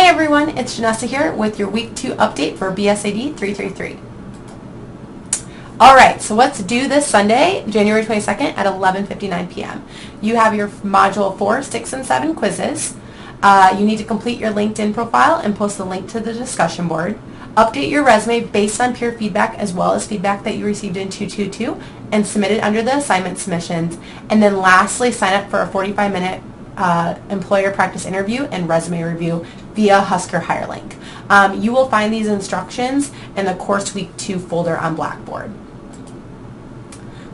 Hi everyone, it's Janessa here with your Week 2 update for BSAD 333. Alright, so what's due this Sunday, January 22nd at 11:59 p.m. You have your Module 4, 6, and 7 quizzes. You need to complete your LinkedIn profile and post the link to the discussion board. Update your resume based on peer feedback as well as feedback that you received in 222 and submit it under the assignment submissions. And then lastly, sign up for a 45-minute employer practice interview and resume review via Husker HireLink. You will find these instructions in the Course Week 2 folder on Blackboard.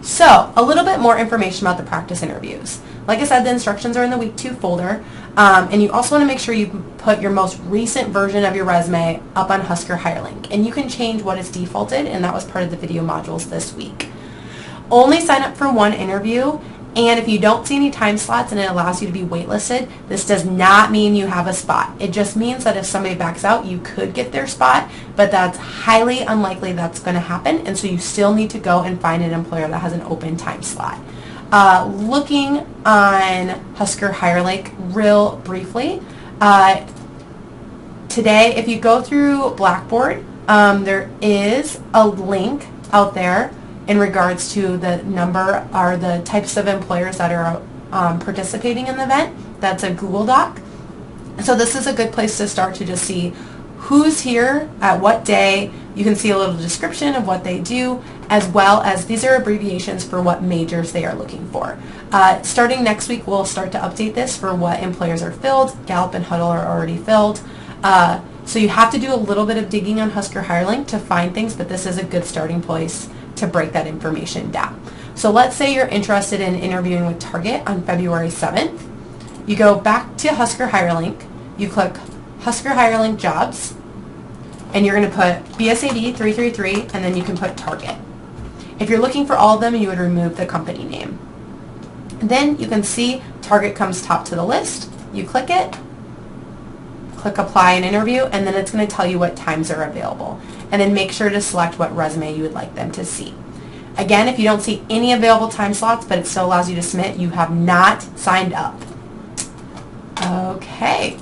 So, a little bit more information about the practice interviews. Like I said, the instructions are in the Week 2 folder, and you also want to make sure you put your most recent version of your resume up on Husker HireLink, and you can change what is defaulted, and that was part of the video modules this week. Only sign up for one interview, and if you don't see any time slots and it allows you to be waitlisted, this does not mean you have a spot. It just means that if somebody backs out, you could get their spot, but that's highly unlikely that's going to happen, and so you still need to go and find an employer that has an open time slot. Looking on Husker HireLink real briefly, today if you go through Blackboard, there is a link out there in regards to the number or the types of employers that are participating in the event. That's a Google Doc. So this is a good place to start to just see who's here at what day. You can see a little description of what they do, as well as these are abbreviations for what majors they are looking for. Starting next week, we'll start to update this for what employers are filled. Gallup and Huddle are already filled. So you have to do a little bit of digging on Husker HireLink to find things, but this is a good starting place to break that information down. So let's say you're interested in interviewing with Target on February 7th. You go back to Husker HireLink, you click Husker HireLink Jobs, and you're going to put BSAD 333, and then you can put Target. If you're looking for all of them, you would remove the company name. Then you can see Target comes top to the list. You click it, click Apply and Interview, and then it's going to tell you what times are available. And then make sure to select what resume you would like them to see. Again, if you don't see any available time slots, but it still allows you to submit, you have not signed up. Okay.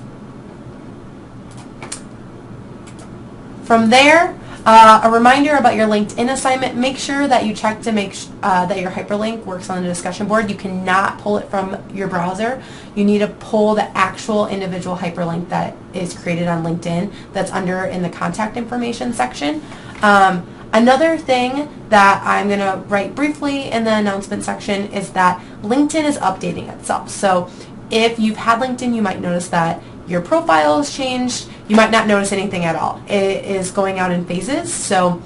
From there, a reminder about your LinkedIn assignment. Make sure that you check to make that your hyperlink works on the discussion board. You cannot pull it from your browser. You need to pull the actual individual hyperlink that is created on LinkedIn that's under in the contact information section. Another thing that I'm going to write briefly in the announcement section is that LinkedIn is updating itself. So if you've had LinkedIn, you might notice that your profile has changed. You might not notice anything at all. It is going out in phases. So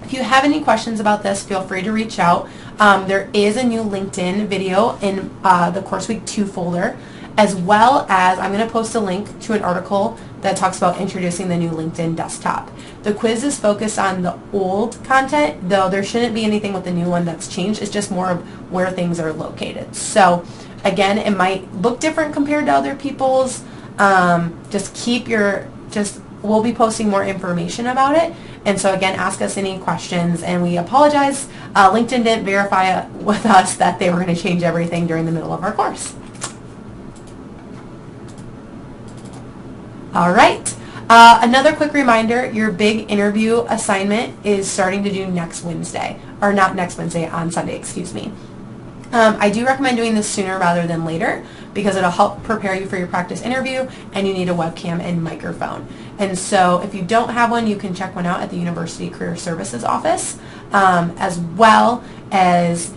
if you have any questions about this, feel free to reach out. There is a new LinkedIn video in the Course Week 2 folder, as well as I'm going to post a link to an article that talks about introducing the new LinkedIn desktop. The quiz is focused on the old content, though there shouldn't be anything with the new one that's changed. It's just more of where things are located. So again, it might look different compared to other people's. We'll be posting more information about it. And so again, ask us any questions, and we apologize. LinkedIn didn't verify with us that they were going to change everything during the middle of our course. All right. Another quick reminder, your big interview assignment is starting to do next Wednesday, or not next Wednesday, on Sunday, excuse me. I do recommend doing this sooner rather than later because it'll help prepare you for your practice interview, and you need a webcam and microphone. And so if you don't have one, you can check one out at the University Career Services office, as well as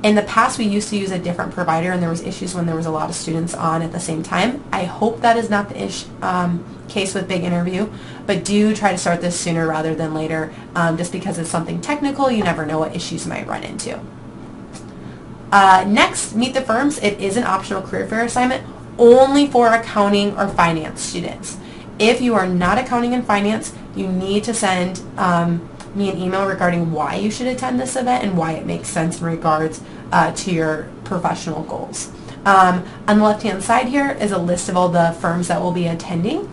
in the past we used to use a different provider, and there was issues when there was a lot of students on at the same time. I hope that is not the case with Big Interview, but do try to start this sooner rather than later, just because it's something technical. You never know what issues you might run into. Next, Meet the Firms. It is an optional career fair assignment only for accounting or finance students. If you are not accounting and finance, you need to send me an email regarding why you should attend this event and why it makes sense in regards to your professional goals. On the left-hand side here is a list of all the firms that will be attending.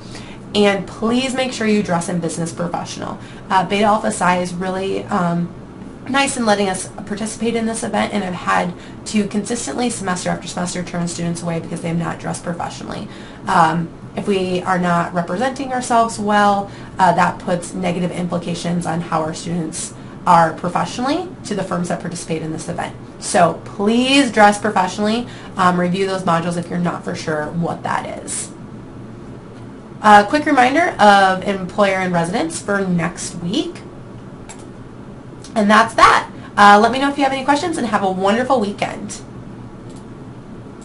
And please make sure you dress in business professional. Beta Alpha Psi is really nice in letting us participate in this event, and I've had to consistently semester after semester turn students away because they have not dressed professionally. If we are not representing ourselves well, that puts negative implications on how our students are professionally to the firms that participate in this event. So please dress professionally. Review those modules if you're not for sure what that is. A quick reminder of employer and residence for next week. And that's that. Let me know if you have any questions and have a wonderful weekend.